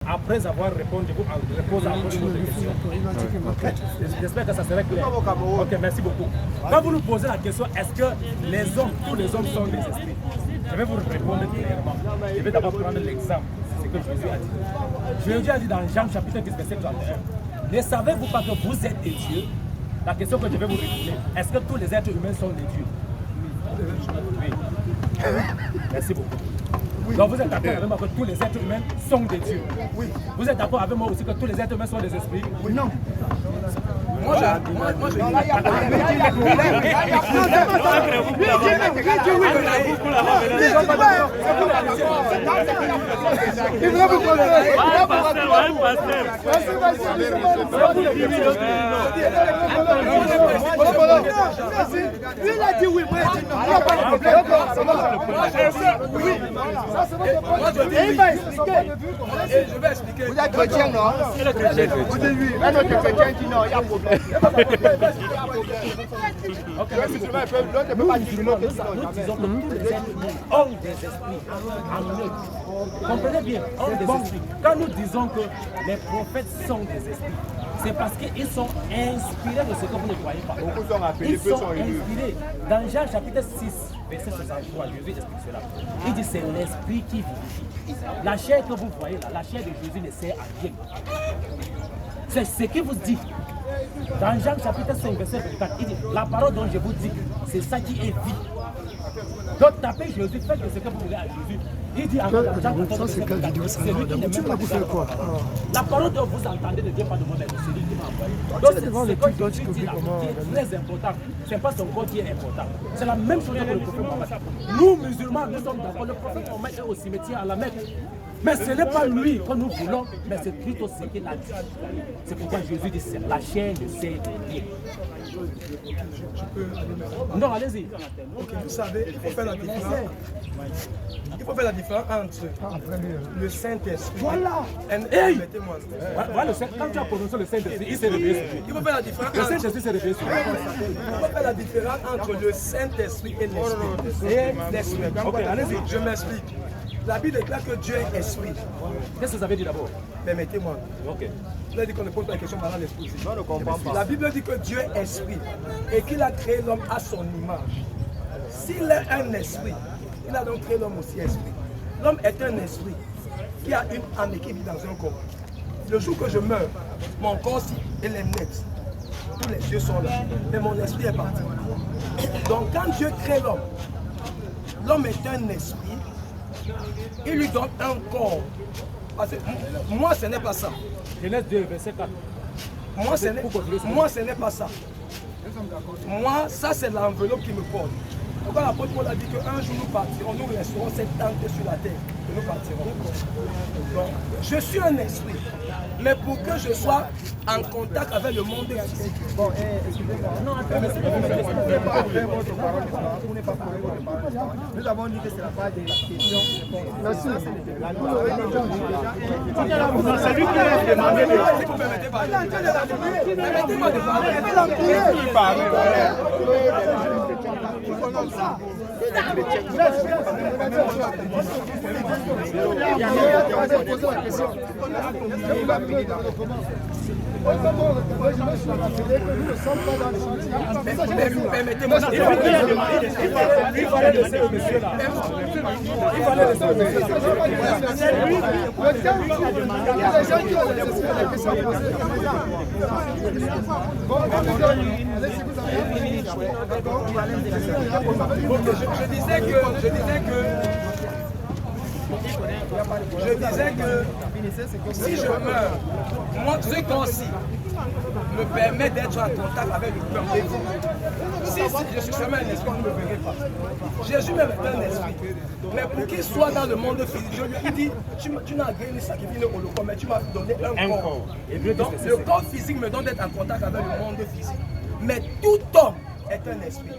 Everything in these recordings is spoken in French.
après avoir répondu, je vous repose encore une autre question. J'espère que ça serait clair. Ok, merci beaucoup. Quand vous nous posez la question, est-ce que les hommes, tous les hommes sont des esprits? Je vais vous répondre clairement. Je vais d'abord prendre l'exemple. C'est ce que Jésus a dit. Jésus a dit dans Jean chapitre 10, verset 31. Ne savez-vous pas que vous êtes des dieux? La question que je vais vous répondre, est-ce que tous les êtres humains sont des dieux? Oui. Merci beaucoup. Oui. Donc vous êtes d'accord avec moi que tous les êtres humains sont des dieux? Oui. Vous êtes d'accord avec moi aussi que tous les êtres humains sont des esprits? Oui. Non. Moi, je vais expliquer. Vous êtes chrétien, non? Vous dites oui. Un autre chrétien dit non, il y a un problème. Ok, merci beaucoup. Nous disons que tous les êtres humains ont des esprits en eux. Comprenez bien, ont des esprits. Quand nous disons que les prophètes sont des esprits, c'est parce qu'ils sont inspirés de ce que vous ne croyez pas. Ils sont inspirés. Dans Jean chapitre 6, verset 63, Jésus explique cela. Il dit c'est l'esprit qui vivifie. La chair que vous voyez là, la chair de Jésus ne sert à rien. C'est ce qu'il vous dit. Dans Jean chapitre 5, verset 24, il dit la parole dont je vous dis, c'est ça qui est vie. Donc tapez Jésus, faites ce que vous voulez à Jésus. Il dit encore dans Jean 14, verset 24, c'est lui qui ne même pas vous quoi. La parole dont vous entendez ne vient pas de moi, mais c'est lui qui m'a envoyé. Donc c'est ce que Jésus dit là, qui est très important. Ce n'est pas son corps qui est important. C'est la même chose que le prophète Mohammed. Nous musulmans, nous sommes d'accord. Le prophète Mohammed est au cimetière à la Mecque. Mais ce n'est pas lui que nous voulons, mais c'est plutôt ce qu'il a dit. C'est pourquoi Jésus dit c'est la chair ne sert de rien. Non, allez-y. Ok, vous savez, il faut faire la différence. Il faut faire la différence entre le Saint-Esprit. Voilà. Mettez-moi. Voilà, quand tu as prononcé le Saint-Esprit, il s'est réveillé. Il faut faire la différence. Le Saint-Esprit s'est réveillé. Il faut faire la différence entre le Saint-Esprit et l'Esprit. Ok, allez-y. Je m'explique. La Bible déclare que Dieu est esprit. Qu'est-ce que vous avez dit d'abord? Permettez-moi. Ok. Vous avez dit qu'on ne pose pas la question pendant l'esprit. Je ne comprends pas. La Bible dit que Dieu est esprit et qu'il a créé l'homme à son image. S'il est un esprit, il a donc créé l'homme aussi esprit. L'homme est un esprit qui a une âme et qui vit dans un corps. Le jour que je meurs, mon corps il est net. Tous les yeux sont là. Mais mon esprit est parti. Donc quand Dieu crée l'homme, l'homme est un esprit. Il lui donne un corps. Parce que moi, ce n'est pas ça. Genèse 2, verset 4. Moi, ce n'est pas ça. Moi, ça, c'est l'enveloppe qui me porte. Pourquoi l'apôtre Paul a dit qu'un jour nous partirons, nous resterons cette tente sur la terre et nous partirons. Donc, je suis un esprit. Mais pour que je sois en contact avec le monde physique. Bon, excusez-moi. Non, nous avons dit que c'est la base de la question. Merci. C'est lui qui a demandé de permettez-moi de parler. Comme ça. Permettez-moi. Il fallait laisser le monsieur là. Il fallait laisser le monsieur là. Je disais que si je meurs, moi, ce corps-ci me permet d'être en contact avec le peuple de Dieu. Si je suis seulement un esprit, on ne me verrait pas. Jésus même est un esprit. Mais pour qu'il soit dans le monde physique, je lui ai dit, tu n'as rien ni sacrifié au corps, mais tu m'as donné un corps. Donc le corps physique me donne d'être en contact avec le monde physique. Mais tout homme est un esprit.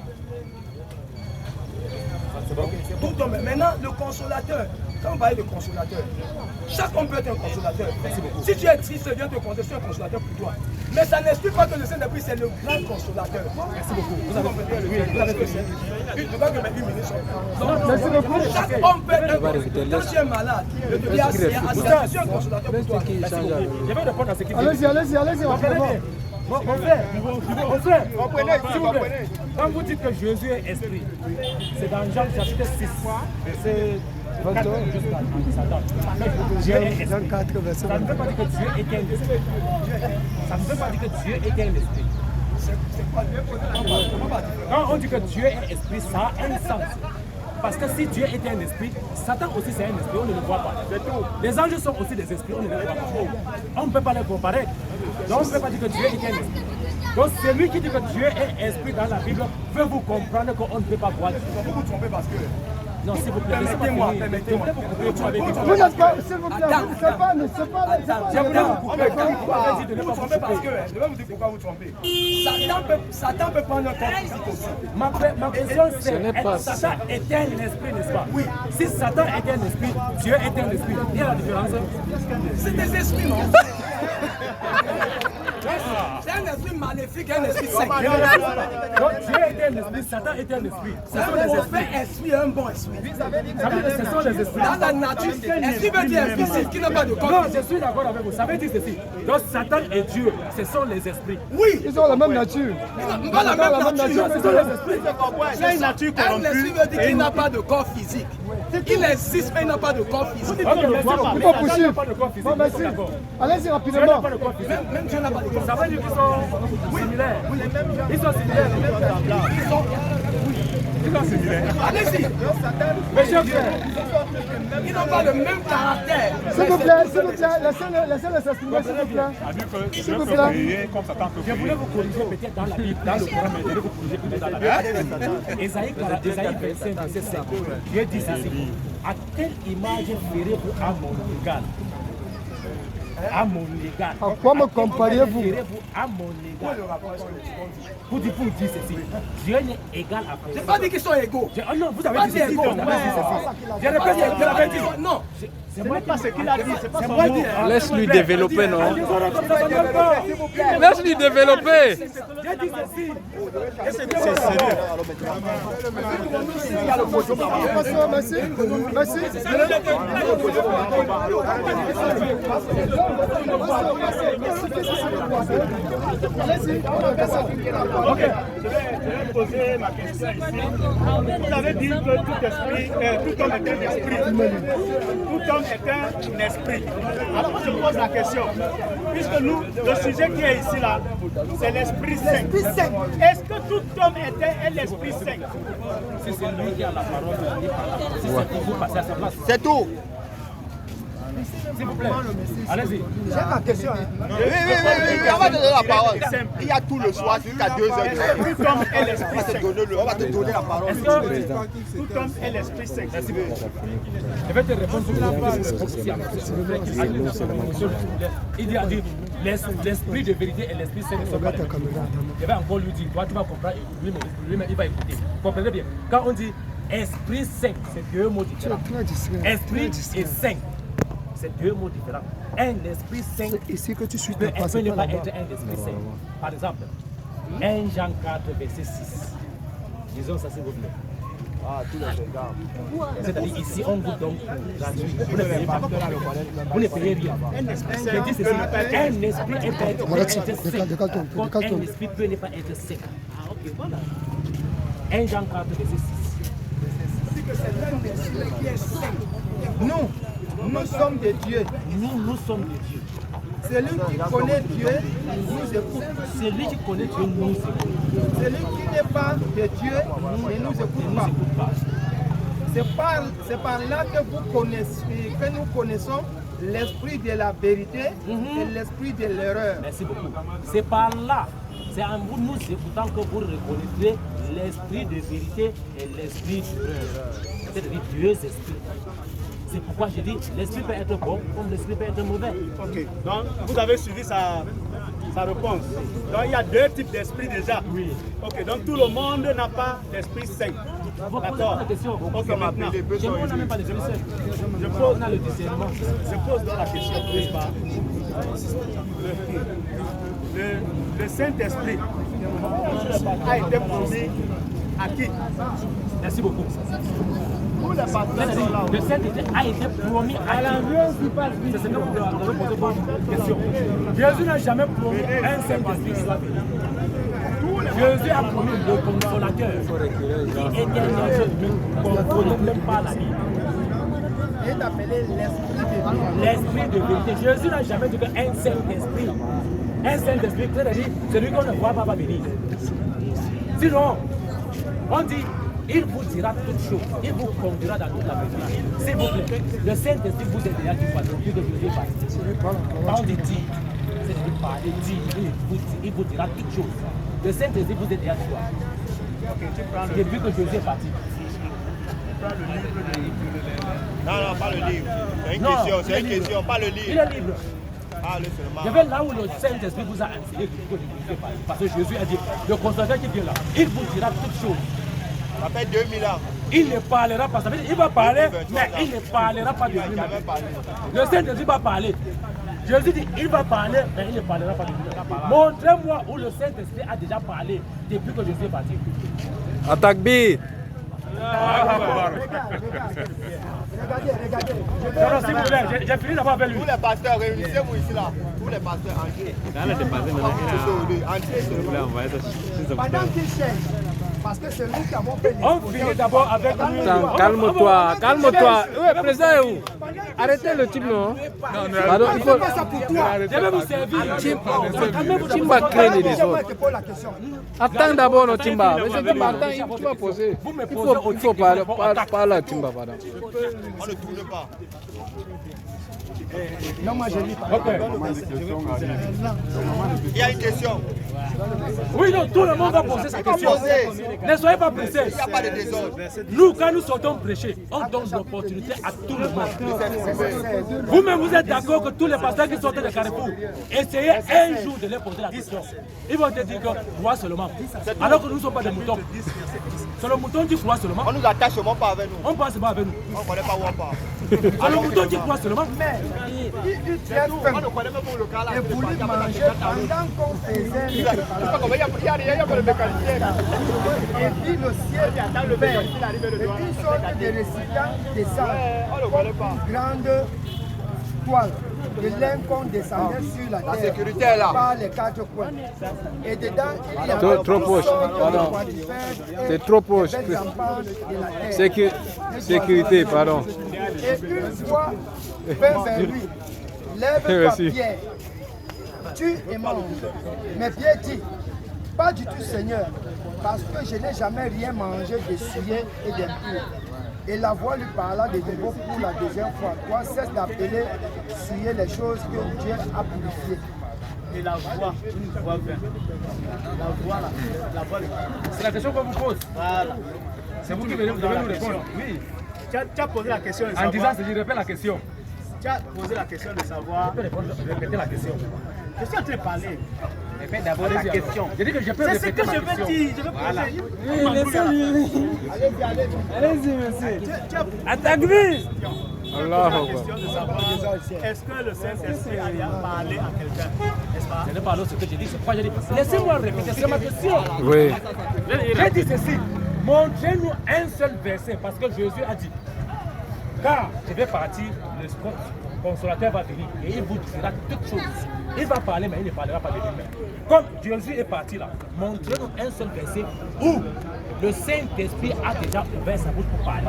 Tout homme. Maintenant, le consolateur. Quand on parle de consolateur, chaque homme peut être un consolateur. Si tu es triste, Dieu te consoler, c'est un consolateur pour toi. Mais ça n'explique pas que le Saint-Esprit, c'est le grand consolateur. Merci beaucoup. Vous avez compris le je ne veux pas que mes 8 minutes soient. Chaque homme peut être un consolateur. Quand tu es malade, le Dieu a c'est un consolateur pour toi. Merci beaucoup. Je vais répondre à ce qu'il dit. Allez-y. Mon frère, comprenez. Quand vous dites que Jésus est esprit, c'est dans Jean chapitre 6, verset 4 jusqu'à Satan. Dieu est esprit. Ça ne veut pas dire que Dieu est un esprit. Ça ne veut pas dire que Dieu est un esprit. Quand on dit que Dieu est esprit, ça a un sens. Parce que si Dieu est un esprit, Satan aussi c'est un esprit, on ne le voit pas. Les anges sont aussi des esprits, on ne les voit pas. On ne peut pas les comparer. Donc on ne peut pas dire que Dieu est un esprit. Donc celui qui dit que Dieu est esprit dans la Bible veut vous comprendre qu'on ne peut pas voir Dieu. Vous vous trompez parce que... Non, s'il vous plaît, permettez-moi. Vous n'êtes pas, s'il vous plaît, c'est pas. Je voulais vous couper. Vous vous trompez parce que, je vais vous dire pourquoi vous trompez. Satan peut prendre un corps physique aussi. Ma question c'est, Satan est un esprit, n'est-ce pas? Oui. Si Satan est un esprit, Dieu est un esprit. Il y a la différence. C'est des esprits, non? C'est un esprit maléfique, un esprit saint. Donc Dieu est un esprit, Satan est un esprit. C'est un mauvais esprit, un bon esprit. Ça veut dire que ce sont les esprits. Dans la nature, esprit veut dire esprit qui n'a pas de corps. Non, je suis d'accord avec vous. Ça veut dire ceci. Donc Satan et Dieu, ce sont les esprits. Oui. Ils ont la même nature. Pas la même nature. Ce sont les esprits. C'est une nature corrompue. Un esprit veut dire qu'il n'a pas de corps physique. Il existe, mais il n'a pas de corps physique. Il faut poursuivre. Bon, merci. Allez-y rapidement. Même Dieu n'a pas de corps. Ça veut dire qu'ils sont similaires. Ils sont similaires. Ils sont similaires. Allez-y. Monsieur frère, Ils n'ont pas le même caractère. S'il vous plaît, laissez-les s'exprimer, s'il vous plaît. S'il vous plaît. je voulais vous corriger peut-être dans la Bible, dans le Coran, mais je vais vous corriger peut-être dans la Bible. Ésaïe 25, verset 5. Dieu dit ceci. À quelle image verrez-vous à mon égal? À mon égal. À quoi me comparez-vous? À mon égal. Pour dire ceci, Dieu n'est égal à personne. Je n'ai pas dit qu'ils sont égaux. Oh non, vous avez dit ceci. Je répète, je l'avais dit. Non. Ce n'est pas ce qu'il a dit, c'est pas son mot. Laisse-lui développer, non? Laisse-lui développer. J'ai dit ceci. C'est sérieux. Merci. Merci. Ok, je vais poser ma question ici. Vous avez dit que tout homme est un esprit. Tout homme est un esprit. Alors je pose la question. Puisque nous, le sujet qui est ici là, c'est l'esprit saint. Est-ce que tout homme est un esprit saint? Si c'est lui qui a la parole, si c'est pour vous passer à sa place. C'est tout. S'il vous plaît, allez-y. J'ai ma question. Oui, on va te donner la parole. Il y a tout le soir jusqu'à 2h. Tout homme est l'esprit saint. On va te donner la parole. Est-ce que... Tout homme est l'esprit saint. Merci beaucoup. Je vais te répondre sur la base. Il a dit l'esprit de vérité et l'esprit saint ne sont pas les mêmes. Je vais encore lui dire, toi tu vas comprendre et lui-même il va écouter. Comprenez bien. Quand on dit esprit saint, c'est deux mots différents. Esprit et saint, c'est deux mots différents. Un esprit saint Ici que tu suis peut ne pas être un esprit saint. Par exemple, 1 Jean 4, verset 6. Disons ça s'il vous plaît. C'est-à-dire ici, on vous donne gratuit. Vous ne payez pas. Vous ne payez rien. Je dis ceci, un esprit peut être saint. Comme un esprit peut ne pas être saint. 1 Jean 4, verset 6. Nous sommes des dieux. Nous sommes des dieux. Celui qui connaît Dieu nous écoute. Celui qui connaît Dieu nous écoute. Celui qui n'est pas de Dieu ne nous écoute pas. C'est par là que nous connaissons l'esprit de la vérité et l'esprit de l'erreur. Merci beaucoup. C'est par là, c'est en vous nous écoutant que vous reconnaîtrez l'esprit de vérité et l'esprit d'erreur. C'est-à-dire deux esprits. C'est pourquoi je dis l'esprit peut être bon comme l'esprit peut être mauvais. Ok, donc vous avez suivi sa réponse. Donc il y a deux types d'esprit déjà. Oui. Ok, donc tout le monde n'a pas l'esprit saint. Vous posez pas de questions. Ok, maintenant, Chez nous, on n'a même pas de questions. On a le discernement. je pose dans la question, n'est-ce pas? Le Saint-Esprit a été promis à qui? Merci beaucoup. Tous les pasteurs sont là. Le Saint-Esprit a été promis à l'ambiance qui passe. C'est ce que vous devez poser comme question. Jésus n'a jamais promis un Saint-Esprit qui va venir. Jésus a promis le consolateur qui éternellement ne connaît même pas la vie. Il est appelé l'esprit de vérité. L'esprit de vérité. Jésus n'a jamais dit qu'un Saint-Esprit. Un Saint-Esprit, c'est-à-dire celui qu'on ne voit pas va venir. Sinon, on dit, il vous dira toutes choses, il vous conduira dans toute la vérité. S'il vous plaît, le Saint-Esprit vous aidera du passé, depuis que Jésus est parti. Quand on dit dire, c'est-à-dire parler, dire, il vous dira toutes choses. Le Saint-Esprit vous aidera du passé. Depuis que Jésus est parti. Non, pas le livre. C'est une question, pas le livre. Il est libre. Ah, le seulement. Je vais là où le Saint-Esprit vous a enseigné que Jésus est parti. Parce que Jésus a dit, le consolateur qui vient là, il vous dira toutes choses. Ça fait 2000 ans. Il ne parlera pas, ça veut dire il va parler, mais il ne parlera pas de lui-même. Le Saint-Esprit va parler. Jésus dit, il va parler, mais il ne parlera pas de lui-même. Montrez-moi où le Saint-Esprit a déjà parlé depuis que Jésus est parti. Atakbir. Regardez. Non, s'il vous plaît, j'ai fini d'abord avec lui. Tous les pasteurs, réunissez-vous ici là. Tous les pasteurs, entrez. Entrez. Pendant qu'il cherche, parce que c'est nous qui avons fait les On finit d'abord avec lui. Attends, calme-toi, calme-toi. Ouais, président est où? Arrêtez le type, non? Pardon, il faut... Je vais vous servir. Timba crée des Moi, autres. je te pose la question. Attends d'abord, non, Timba. Monsieur Timba, attends, tu vas poser. Il faut parler à Timba, pardon. On ne tourne pas. Non, moi je lis pas. Il y a une question. Oui, non, tout le monde va poser sa question. Ne soyez pas pressés. Il n'y a pas de désordre. Nous, quand nous sortons prêcher, on donne l'opportunité à tout le monde. Vous-même, vous êtes d'accord que tous les pasteurs qui sortent de Carrefour, essayez un jour de leur poser la question. Ils vont te dire que crois seulement. Alors que nous ne sommes pas des moutons. C'est le mouton qui croit seulement. On nous attache seulement pas avec nous. On passe pas avec nous. On ne connaît pas où on part. C'est le mouton qui croit seulement. Mais il tient On faim ne connaît même pas où le cas là. et voulu manger pendant qu'on faisait les préparatifs. Et puis le ciel est ouvert. Et une sorte de récipient descend comme une grande toile de laine qu'on descendait sur la terre sécurité est là. par les quatre coins. Et dedans, il y a Trop proche, pardon. C'est trop proche. Sécurité, pardon. Et une fois vint vers lui, lève-toi Pierre, tue et mange. Mais Pierre dit, pas du tout Seigneur, parce que je n'ai jamais rien mangé de souillé et d'impur. Et la voix lui parla de nouveau pour la deuxième fois. Toi, cesse d'appeler souiller les choses que Dieu a purifiées. Et la voix, une voix vient. La voix là, la voix. C'est la question qu'on vous pose. Voilà. C'est vous qui devez nous répondre. Oui. Tu as posé la question de En savoir. disant, je répète la question. Tu as posé la question de savoir. Je peux répéter la question. Je suis en train de parler. Répète d'abord la question. Je dis que je peux C'est ce répéter que ma je question. veux dire. Je veux poser. Allez-y, monsieur. Attaque-lui. Allah. La question de savoir est-ce que le Saint-Esprit a parlé à quelqu'un? N'est-ce pas? Ce n'est pas ce que j'ai dit, c'est pourquoi j'ai dit. Laissez-moi répéter, c'est ma question. Oui. J'ai dit ceci. Montrez-nous un seul verset, parce que Jésus a dit, car je vais partir, le consolateur va venir et il vous dira toutes choses. Il va parler, mais il ne parlera pas de lui-même. Comme Jésus est parti là, montrez-nous un seul verset où le Saint-Esprit a déjà ouvert sa bouche pour parler.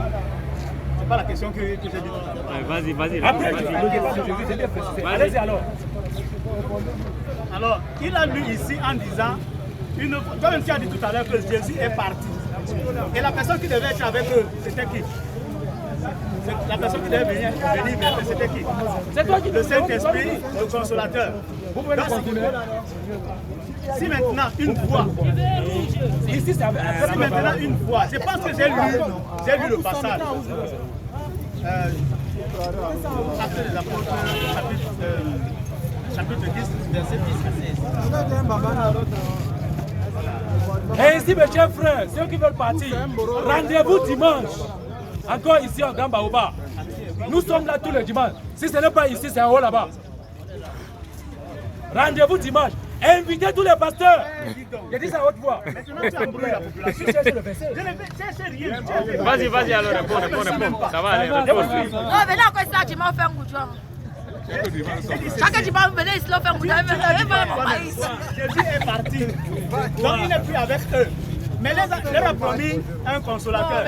C'est pas la question que j'ai dit tout à l'heure. Vas-y. Après, le débat de Jésus, c'est bien précisé. Allez-y alors. Alors, il a lu ici en disant, toi-même tu as dit tout à l'heure que Jésus est parti. Et la personne qui devait être avec eux, c'était qui? La personne qui devait venir, c'était qui? C'est toi qui Le Saint-Esprit, le consolateur. Vous pouvez continuer. Si maintenant une voix, Ici, c'est avec si maintenant une voix, je pense que j'ai lu le passage. Actes des Apôtres, chapitre 10, verset 10 à 16. Ici, mes chers frères, ceux qui veulent partir, rendez-vous dimanche. Encore ici en Gambaouba. Nous sommes là tous les dimanches. Si ce n'est pas ici, c'est en haut là-bas. Rendez-vous dimanche. Invitez tous les pasteurs. J'ai dit ça à haute voix. Vas-y, alors réponds. Ça va aller. Non, venez encore ici, tu m'as fait un goudron. Chaque dimanche, venez ici, faire un goudron. Jésus est parti. Donc il n'est plus avec eux. Mais leur a promis un consolateur.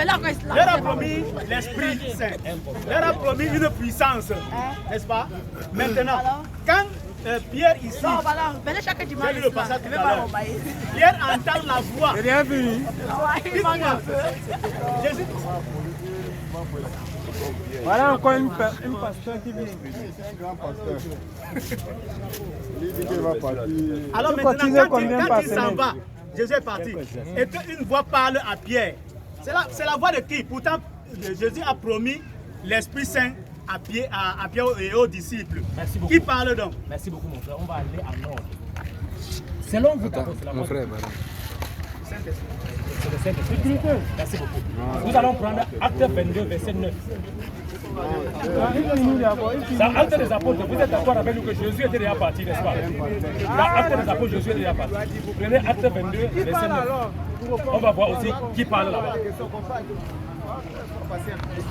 Leur a promis l'Esprit Saint. Leur a promis une puissance. N'est-ce pas? Maintenant, quand Pierre ici, venez chaque dimanche, le passage tout à l'heure, Pierre entend la voix. Jésus. Voilà encore une pasteur qui vient. C'est un grand pasteur. Il dit qu'il va partir. Alors maintenant, quand il s'en va, Jésus est parti. Et qu'une voix parle à Pierre. C'est la voix de qui? Pourtant, Jésus a promis l'Esprit Saint à Pierre et aux disciples. Merci beaucoup. Qui parle donc? Merci beaucoup, mon frère. On va aller en ordre. Selon vous, Mon frère, c'est le Saint-Esprit. Merci beaucoup. Nous allons prendre Acte 22, verset 9. Dans Acte des Apôtres, vous êtes d'accord avec nous que Jésus était déjà parti, n'est-ce pas? Dans Acte des Apôtres, Jésus est déjà parti. Prenez Acte 22, verset 9. On va voir aussi qui parle là-bas.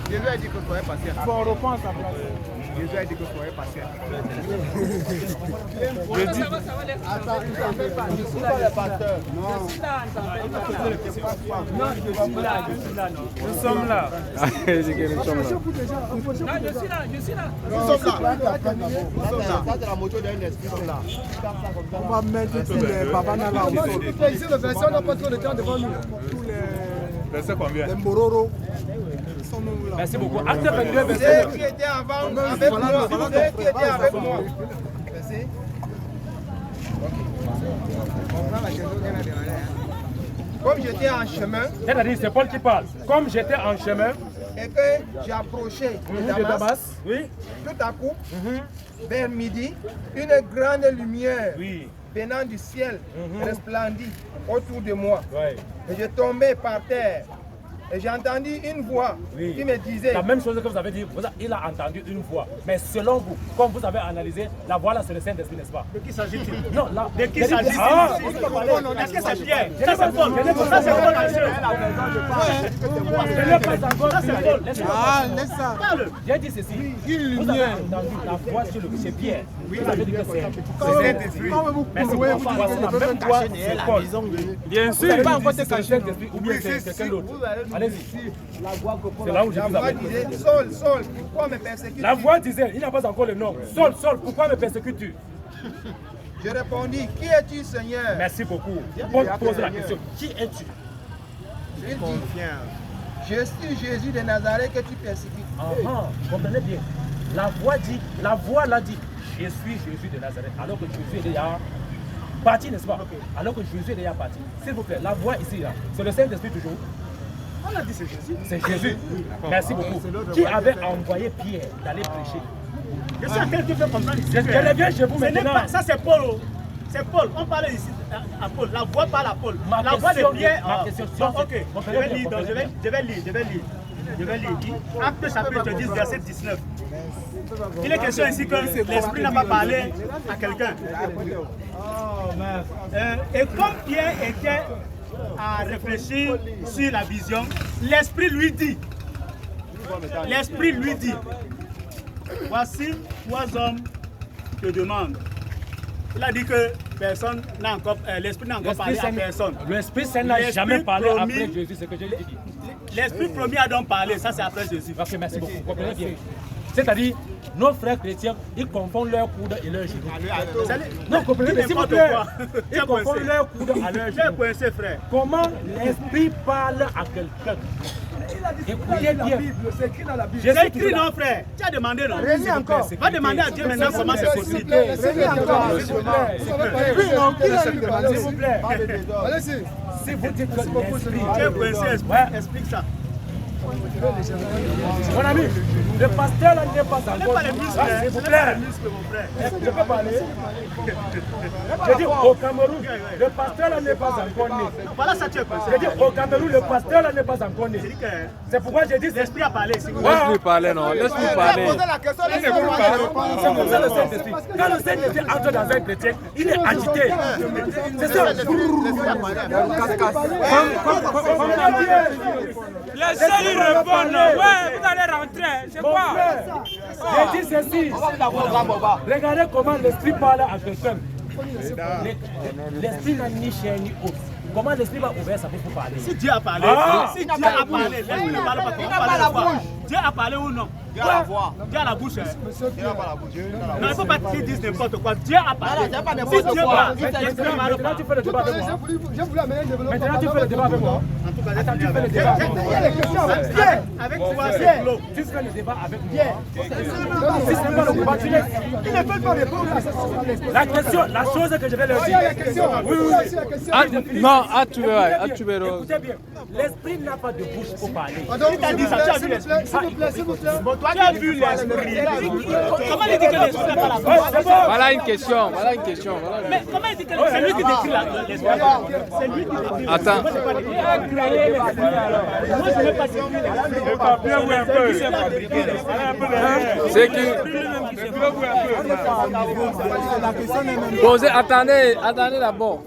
Jésus a dit que soyez patient. Bon, on reprend sa place. Jésus a dit que soyez patient. Je dis. Attends, je suis pas le pasteur. Non. Nous sommes là. Je dis que nous sommes là. Nous sommes là. Ça, c'est la moto d'un esprit là. On va mettre tous les babanas là. Ici, le verset, on n'a pas trop de temps devant nous. Tous les. Verset combien? Les Mororo. Merci beaucoup. Acte 22, verset 9. Ceux qui étaient avant avec moi, ceux qui étaient avec moi. Merci. Comme j'étais en chemin, C'est-à-dire, c'est Paul qui parle. Comme j'étais en chemin, et que j'ai approché de Damas, oui, tout à coup, vers midi, une grande lumière venant du ciel resplendit autour de moi. ouais. Et je tombais par terre. Et j'ai entendu une voix qui me disait... La même chose que vous avez dit, il a entendu une voix. Mais selon vous, comme vous avez analysé, la voix là c'est le Saint-Esprit, n'est-ce pas? De qui s'agit-il? Non, là. De qui s'agit-il? Ah, Est-ce que c'est Pierre? Ça c'est Paul. Ça c'est Paul. Ça c'est Paul. Ah, laisse ça. Parle. J'ai dit ceci. Vous avez entendu la voix chez Pierre. Vous avez dit que c'est Saint-Esprit. Merci beaucoup. Voici la même voix, c'est Paul. Bien sûr. Vous n'avez pas encore été caché Saint-Esprit ou bien c'est quelqu'un d'autre. Allez-y. C'est là où je La vous voix avais. disait, Saul, Saul, pourquoi me persécutes-tu? La voix disait, il n'a pas encore le nom. Saul, Saul, pourquoi me persécutes-tu? Je répondis, qui es-tu, Seigneur? Merci beaucoup. Paul pose la question, qui es-tu? Il dit, je suis Jésus de Nazareth que tu persécutes. Comprenez bien. La voix l'a dit, je suis Jésus de Nazareth, alors que Jésus est déjà parti, n'est-ce pas? Alors que Jésus est déjà parti. S'il vous plaît, la voix ici, là, c'est le Saint-Esprit toujours. On a dit c'est Jésus. C'est Jésus. Merci beaucoup. Qui avait envoyé Pierre d'aller prêcher? Je sais à quel tu fais comprendre ici. Je reviens chez vous Ce n'est maintenant. pas, ça c'est Paul. C'est Paul. On parlait ici à Paul. La voix parle à Paul. La voix de Pierre. Ma question, Donc, ok. Je vais lire. Donc, je vais lire. Acte chapitre 10, verset 19. Il est question ici que l'Esprit n'a pas parlé à quelqu'un. Et comme Pierre était à réfléchir sur la vision, l'Esprit lui dit, voici 3 hommes te demandent. Il a dit que personne n'a encore, l'Esprit n'a encore parlé à personne. L'Esprit Saint n'a jamais parlé après Jésus, c'est ce que j'ai dit. L'Esprit premier a donc parlé, ça c'est après Jésus. Ok, merci beaucoup. Vous comprenez bien. C'est-à-dire, nos frères chrétiens, ils confondent leur coude et leur genou. Non, comprenez bien, s'il vous plaît. Ils confondent leur coude à leur genou. Coincé, frère. Comment l'Esprit parle à quelqu'un? Écoutez bien. C'est écrit dans la Bible. C'est écrit, non, frère. Tu as demandé, non? Relis encore. Va demander à Dieu maintenant comment c'est possible. Relis encore. S'il vous plaît. Allez-y. Si vous dites que l'Esprit... Tu es coincé, explique ça. Mon ami, le pasteur là n'est pas encore. S'il vous plaît. Je peux parler. Je dis au Cameroun, le pasteur là n'est pas encore né. Voilà ça, tu es passé. Je dis au Cameroun, le pasteur là n'est pas encore né. C'est pourquoi j'ai dit L'esprit a parlé. Laisse-lui parler, non. Laisse-lui parler. c'est comme ça le Saint-Esprit. Quand le Saint-Esprit entre dans un chrétien, il est agité. C'est ça. Laissez-lui répondre. Ouais, vous allez rentrer. C'est quoi? J'ai dit ceci. Regardez comment l'esprit parle à quelqu'un. L'esprit n'a ni chair ni os. Comment l'esprit va ouvrir sa bouche pour parler? Si Dieu a parlé, si Dieu a parlé, l'esprit ne parle pas. Il n'a pas la bouche. Dieu a parlé ou non? Dieu a la voix. Dieu a la bouche. Dieu n'a pas la bouche. Non, il ne faut pas dire n'importe quoi. Dieu a parlé. Si Dieu parle, l'esprit ne parle pas. Maintenant tu fais le débat avec moi. Je voulais amener le développement. Maintenant tu fais le débat avec moi. Attends, tu fais le débat avec moi. Avec toi, c'est l'eau. Tu fais le débat avec moi. Si c'est pas le débat, tu laisses. Ils ne veulent pas répondre à cette La question, la chose que je vais leur dire. la question. Oui, oui. Non, Atubero. Écoutez bien, l'esprit n'a pas de bouche pour parler. S'il vous plaît, s'il vous plaît. Tu as vu l'esprit. Comment il dit que l'esprit n'a pas la bouche? Voilà une question. Voilà une question. Mais comment il dit que c'est lui qui décrit l'esprit? C'est lui qui décrit. Attends. Moi, je n'ai pas dit. C'est qui? Posez, attendez d'abord.